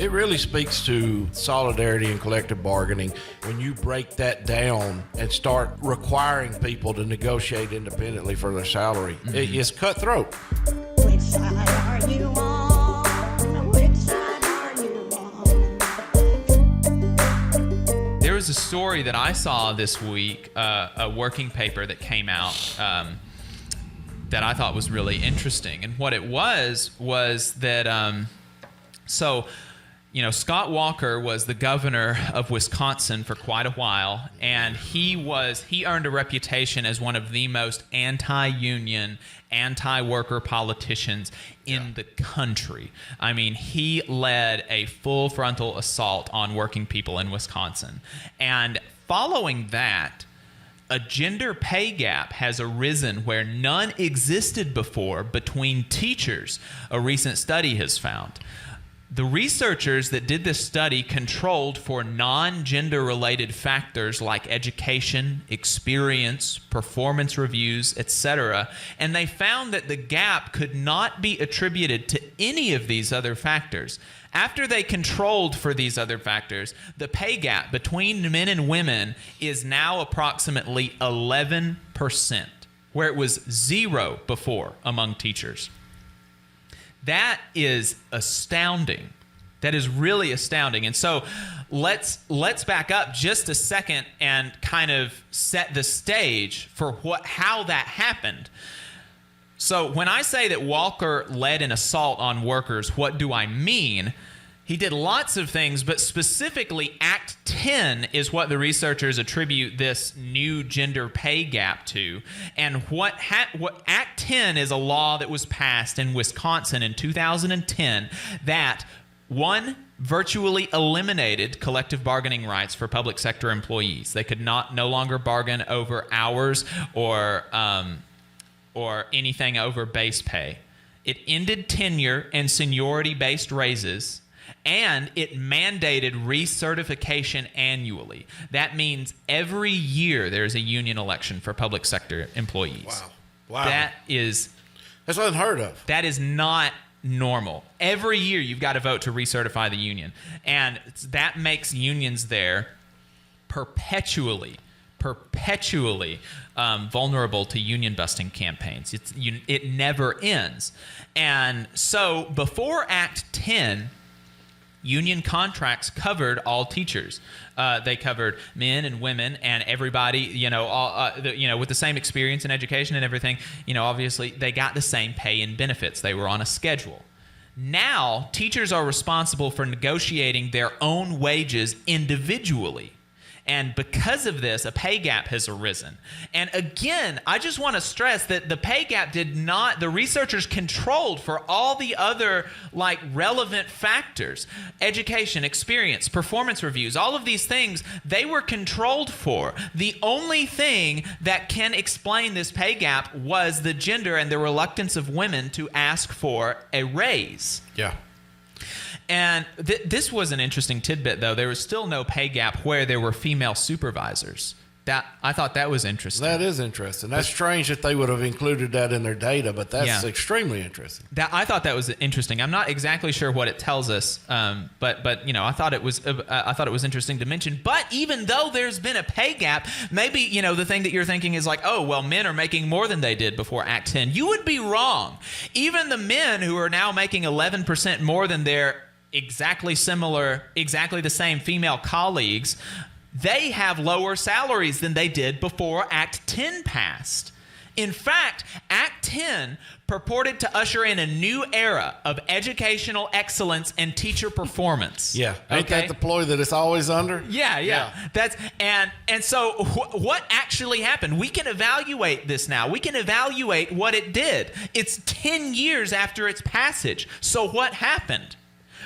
It really speaks to solidarity and collective bargaining when you break that down and start requiring people to negotiate independently for their salary. It's cutthroat. Which side are you on? Which side are you on? There was a story that I saw this week, a working paper that came out that I thought was really interesting. And what it was that, Scott Walker was the governor of Wisconsin for quite a while, and he earned a reputation as one of the most anti-union, anti-worker politicians in the country. I mean, he led a full frontal assault on working people in Wisconsin. And following that, a gender pay gap has arisen where none existed before between teachers, a recent study has found. The researchers that did this study controlled for non-gender related factors like education, experience, performance reviews, etc., and they found that the gap could not be attributed to any of these other factors. After they controlled for these other factors, the pay gap between men and women is now approximately 11%, where it was 0 before among teachers. That is astounding. That is really astounding. And so let's back up just a second and kind of set the stage for how that happened. So when I say that Walker led an assault on workers, what do I mean? He did lots of things, but specifically Act 10 is what the researchers attribute this new gender pay gap to. And what Act 10 is a law that was passed in Wisconsin in 2010 that, one, virtually eliminated collective bargaining rights for public sector employees. They could no longer bargain over hours or anything over base pay. It ended tenure and seniority-based raises, and it mandated recertification annually. That means every year there's a union election for public sector employees. Wow. That's unheard of. That is not normal. Every year you've got to vote to recertify the union. And that makes unions there perpetually vulnerable to union busting campaigns. It never ends. And so before Act 10, union contracts covered all teachers. They covered men and women and everybody, with the same experience and education and everything. Obviously, they got the same pay and benefits. They were on a schedule. Now, teachers are responsible for negotiating their own wages individually. And because of this, a pay gap has arisen. And again, I just want to stress that the pay gap the researchers controlled for all the other relevant factors. Education, experience, performance reviews, all of these things, they were controlled for. The only thing that can explain this pay gap was the gender and the reluctance of women to ask for a raise. Yeah. And this was an interesting tidbit, though. There was still no pay gap where there were female supervisors. I thought that was interesting. That is interesting. That's strange that they would have included that in their data, but that's extremely interesting. I thought that was interesting. I'm not exactly sure what it tells us, but I thought it was interesting to mention. But even though there's been a pay gap, maybe the thing that you're thinking is men are making more than they did before Act 10. You would be wrong. Even the men who are now making 11% more than their exactly the same female colleagues, they have lower salaries than they did before Act 10 passed. In fact, Act 10 purported to usher in a new era of educational excellence and teacher performance. Yeah. Ain't that the ploy that it's always under? Yeah. That's and so what actually happened? We can evaluate this now. We can evaluate what it did. It's 10 years after its passage. So what happened?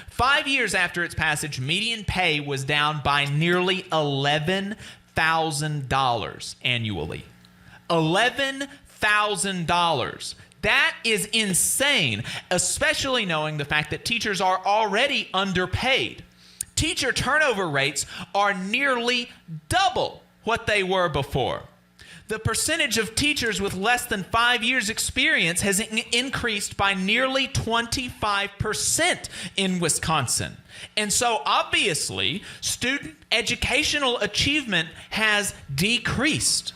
5 years after its passage, median pay was down by nearly $11,000 annually. $11,000. That is insane, especially knowing the fact that teachers are already underpaid. Teacher turnover rates are nearly double what they were before. the percentage of teachers with less than 5 years experience has increased by nearly 25% in Wisconsin. And so obviously, student educational achievement has decreased.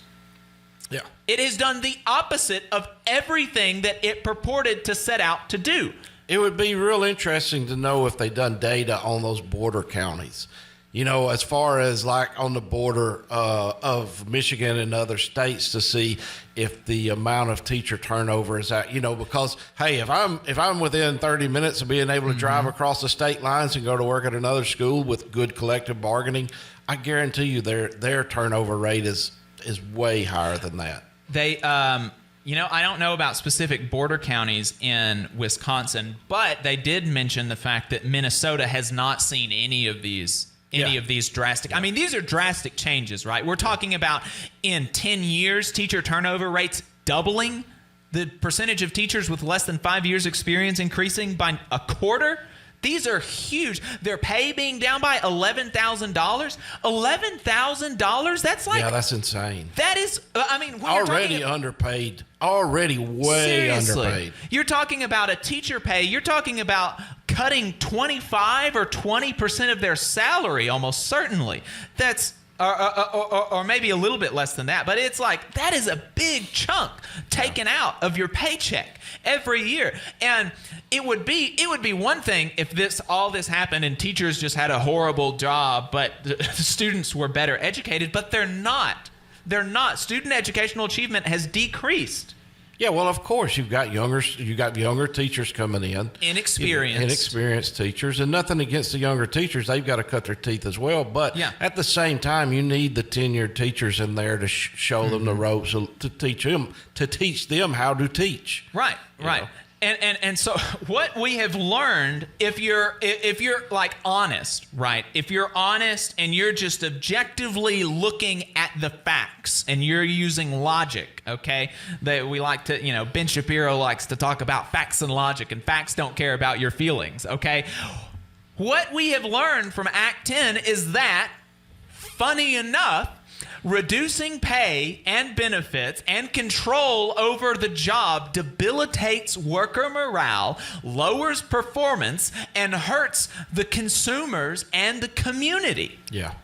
Yeah. It has done the opposite of everything that it purported to set out to do. It would be real interesting to know if they done data on those border counties. You know, as far as like on the border of Michigan and other states, to see if the amount of teacher turnover is at, you know, because hey, if I'm within 30 minutes of being able to drive across the state lines and go to work at another school with good collective bargaining, I guarantee you their turnover rate is way higher than that. They, you know, I don't know about specific border counties in Wisconsin, but they did mention the fact that Minnesota has not seen any of these drastic. I mean, these are drastic changes, right? We're talking about in 10 years, teacher turnover rates doubling, the percentage of teachers with less than 5 years experience increasing by a quarter. These are huge. Their pay being down by $11,000. $11,000? That's like... Yeah, that's insane. That is, I mean... Already underpaid. Already way seriously, underpaid. You're talking about a teacher pay. You're talking about cutting 25 or 20% of their salary, almost certainly. That's... Or maybe a little bit less than that, but it's like that is a big chunk taken out of your paycheck every year. And it would be one thing if all this happened and teachers just had a horrible job, but the students were better educated. But they're not. They're not. Student educational achievement has decreased. Yeah, well, of course, you got younger teachers coming in. Inexperienced teachers, and nothing against the younger teachers. They've got to cut their teeth as well. But at the same time, you need the tenured teachers in there to show them the ropes, to teach them how to teach. Right, right. Know? And so what we have learned, if you're like honest, right? If you're honest and you're just objectively looking at the facts and you're using logic, okay? That we like to, you know, Ben Shapiro likes to talk about facts and logic, and facts don't care about your feelings, okay? What we have learned from Act 10 is that, funny enough, reducing pay and benefits and control over the job debilitates worker morale, lowers performance, and hurts the consumers and the community. Yeah.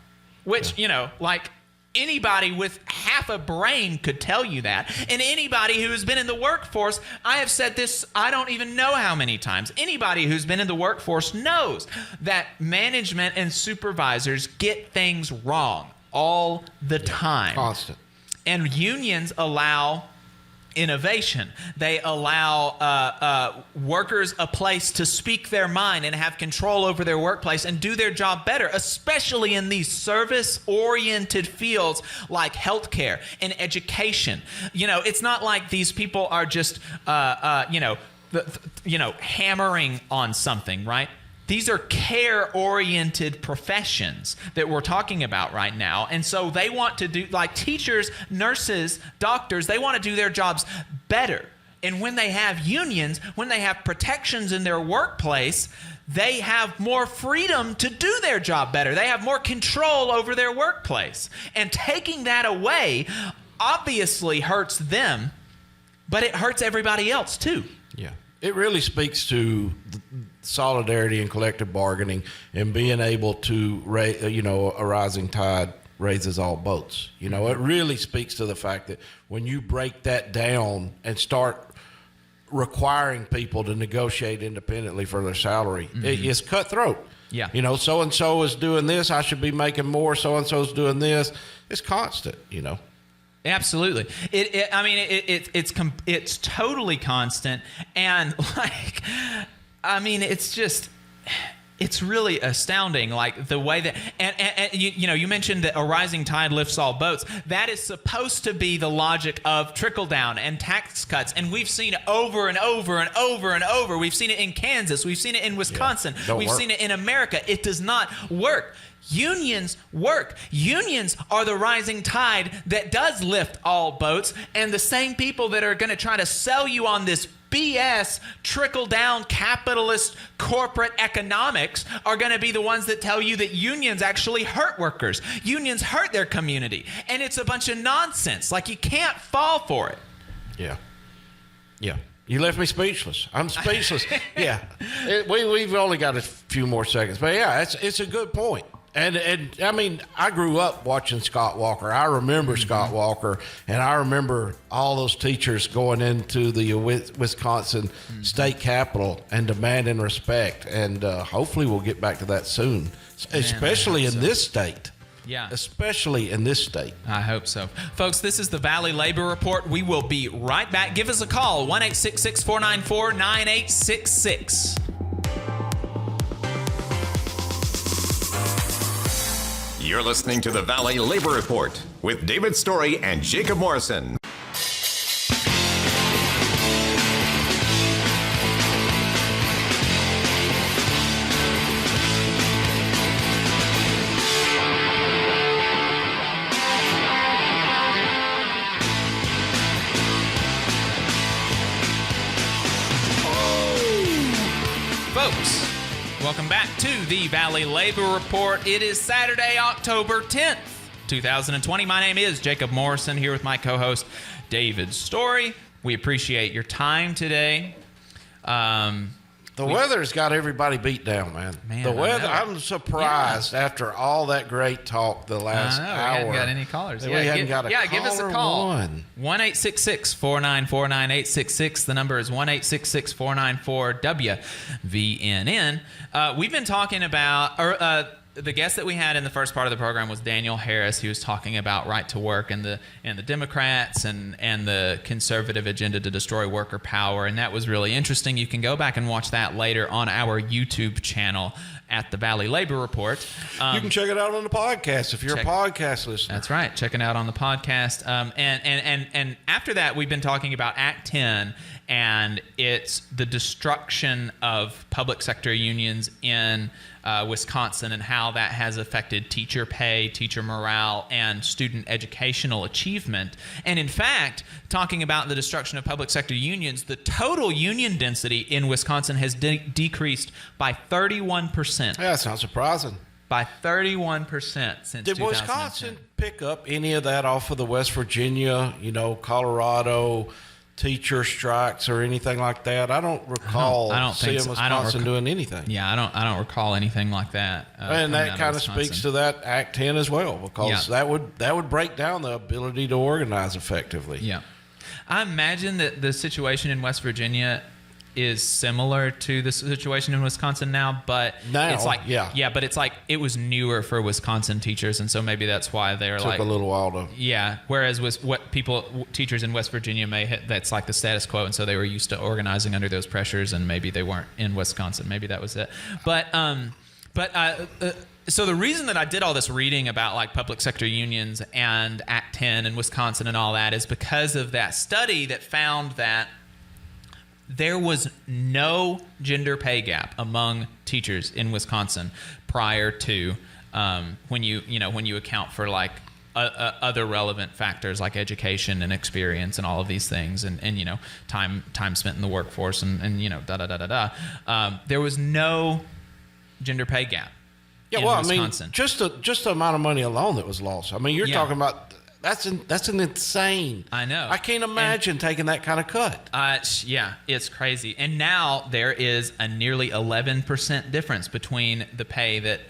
Which, you know, like anybody with half a brain could tell you that. And anybody who has been in the workforce, I have said this, I don't even know how many times. Anybody who's been in the workforce knows that management and supervisors get things wrong all the time. Constant. And unions allow innovation. They allow workers a place to speak their mind and have control over their workplace and do their job better, especially in these service-oriented fields like healthcare and education. You know, it's not like these people are just, hammering on something, right? These are care-oriented professions that we're talking about right now. And so they want to do, like teachers, nurses, doctors, they want to do their jobs better. And when they have unions, when they have protections in their workplace, they have more freedom to do their job better. They have more control over their workplace. And taking that away obviously hurts them, but it hurts everybody else too. Yeah. It really speaks to solidarity and collective bargaining and being able to raise, a rising tide raises all boats. You know, it really speaks to the fact that when you break that down and start requiring people to negotiate independently for their salary, it's cutthroat. Yeah. You know, so-and-so is doing this, I should be making more, so-and-so is doing this. It's constant, you know. Absolutely. It's totally constant. And like, I mean, it's really astounding, like the way that, and you mentioned that a rising tide lifts all boats. That is supposed to be the logic of trickle down and tax cuts. And we've seen it over and over and over and over. We've seen it in Kansas. We've seen it in Wisconsin. We've seen it in America. It does not work. Unions work. Unions are the rising tide that does lift all boats, and the same people that are going to try to sell you on this BS trickle-down capitalist corporate economics are going to be the ones that tell you that unions actually hurt workers. Unions hurt their community, and it's a bunch of nonsense. Like, you can't fall for it. Yeah. Yeah. You left me speechless. I'm speechless. Yeah. We've only got a few more seconds, but yeah, it's a good point. And I mean, I grew up watching Scott Walker. I remember Scott Walker, and I remember all those teachers going into the Wisconsin state capitol and demanding respect. And hopefully we'll get back to that soon, especially in this state. Yeah. Especially in this state. I hope so. Folks, this is the Valley Labor Report. We will be right back. Give us a call, 1-866-494-9866. You're listening to the Valley Labor Report with David Story and Jacob Morrison. Folks, welcome back to the Valley Labor Report. It is Saturday, October 10th, 2020. My name is Jacob Morrison, here with my co-host, David Story. We appreciate your time today. The weather's got everybody beat down, man. The weather, I'm surprised after all that great talk the last hour. We haven't got any callers. We hadn't got a caller. Give us a call. 1-866-494-9866. The number is 1-866-494-WVNN. We've been talking about, the guest that we had in the first part of the program was Daniel Harris. He was talking about right to work and the Democrats and the conservative agenda to destroy worker power, and that was really interesting. You can go back and watch that later on our YouTube channel at the Valley Labor Report. You can check it out on the podcast if you're a podcast listener. That's right. Check it out on the podcast. And after that, we've been talking about Act 10, and it's the destruction of public sector unions in Wisconsin and how that has affected teacher pay, teacher morale, and student educational achievement. And in fact, talking about the destruction of public sector unions, the total union density in Wisconsin has decreased by 31%. Yeah, that's not surprising. By 31% since 2010. Did Wisconsin pick up any of that off of the West Virginia, Colorado teacher strikes or anything like that? I don't recall seeing Wisconsin doing anything. Yeah, I don't recall anything like that. And that kind of speaks to that Act 10 as well, because that would break down the ability to organize effectively. Yeah. I imagine that the situation in West Virginia is similar to the situation in Wisconsin now, but it's like but it's like it was newer for Wisconsin teachers, and so maybe that's why they're took a little while to whereas teachers in West Virginia that's like the status quo, and so they were used to organizing under those pressures, and maybe they weren't in Wisconsin. Maybe that was it. So the reason that I did all this reading about like public sector unions and Act 10 and Wisconsin and all that is because of that study that found that there was no gender pay gap among teachers in Wisconsin prior to when you account for like other relevant factors like education and experience and all of these things and time spent in the workforce and there was no gender pay gap. Yeah, in Wisconsin. Just the amount of money alone that was lost. I mean, you're talking about. That's an insane. I know. I can't imagine taking that kind of cut. Yeah, it's crazy. And now there is a nearly 11% difference between the pay that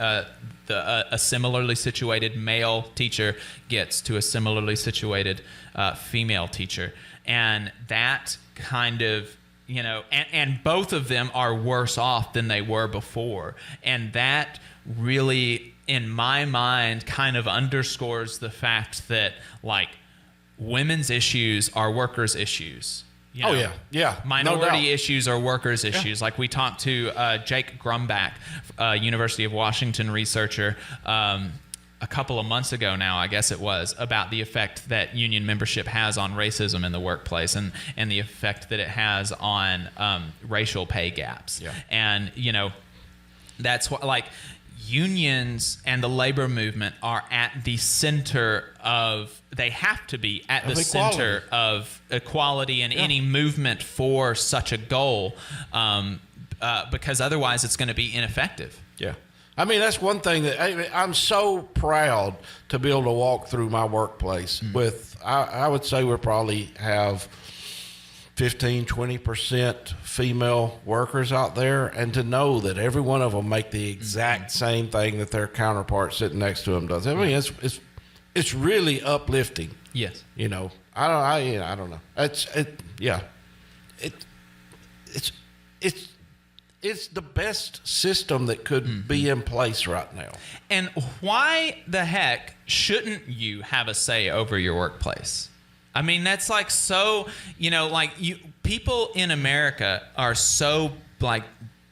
a similarly situated male teacher gets to a similarly situated female teacher. And that kind of, and both of them are worse off than they were before. And that really, in my mind, kind of underscores the fact that like women's issues are workers' issues. Minority issues are workers' issues. Like we talked to Jake Grumback, University of Washington researcher, a couple of months ago now, I guess it was, about the effect that union membership has on racism in the workplace and the effect that it has on racial pay gaps. Yeah. And that's what unions and the labor movement are at the center of, they have to be at the center of equality and any movement for such a goal, because otherwise it's going to be ineffective. Yeah. I mean, that's one thing that I'm so proud to be able to walk through my workplace with, I would say we probably have 15, 20% female workers out there, and to know that every one of them make the exact same thing that their counterpart sitting next to them does. I mean, it's really uplifting. Yes. You know, I don't know. It's the best system that could be in place right now. And why the heck shouldn't you have a say over your workplace? I mean, that's like so, people in America are so like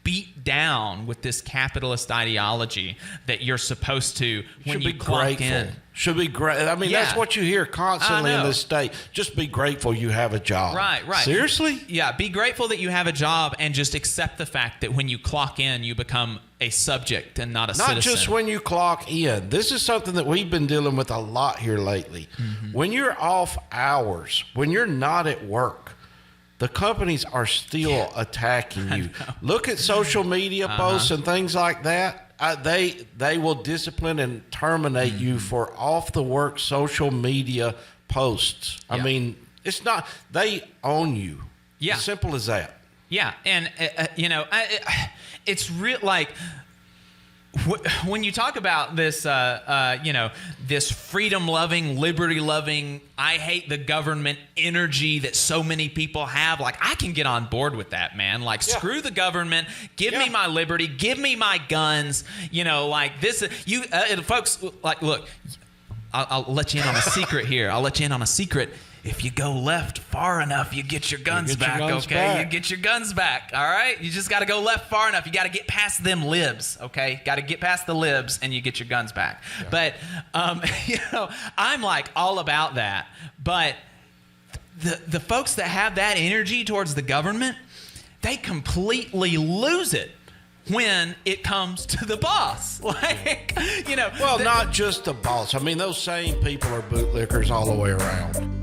beat down with this capitalist ideology that you're supposed to, when you clock in. Should be great. I mean, that's what you hear constantly in this state. Just be grateful you have a job. Right. Seriously? Yeah, be grateful that you have a job, and just accept the fact that when you clock in, you become a subject and not a citizen. Not just when you clock in. This is something that we've been dealing with a lot here lately. When you're off hours, when you're not at work, the companies are still attacking you. Look at social media posts and things like that. They will discipline and terminate you for off the work social media posts. I mean, it's not, they own you. Yeah. As simple as that. Yeah. And, it's real, like, when you talk about this, this freedom-loving, liberty-loving, I hate the government energy that so many people have, like, I can get on board with that, man. Like, screw the government, give me my liberty, give me my guns, like this. Folks, like, look, I'll let you in on a secret here. If you go left far enough, you get your guns back, okay? You get your guns back, all right? You just got to go left far enough. You got to get past them libs, okay? Got to get past the libs, and you get your guns back. Yeah. But, I'm like all about that. But the folks that have that energy towards the government, they completely lose it when it comes to the boss. Like, Well, not just the boss. I mean, those same people are bootlickers all the way around.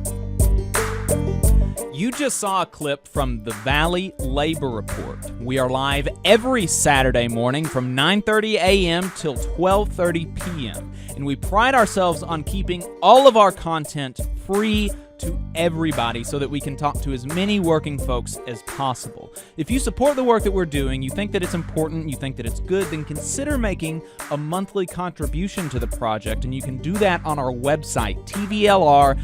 You just saw a clip from the Valley Labor Report. We are live every Saturday morning from 9:30 a.m. till 12:30 p.m. And we pride ourselves on keeping all of our content free to everybody so that we can talk to as many working folks as possible. If you support the work that we're doing, you think that it's important, you think that it's good, then consider making a monthly contribution to the project, and you can do that on our website, tvlr.fm.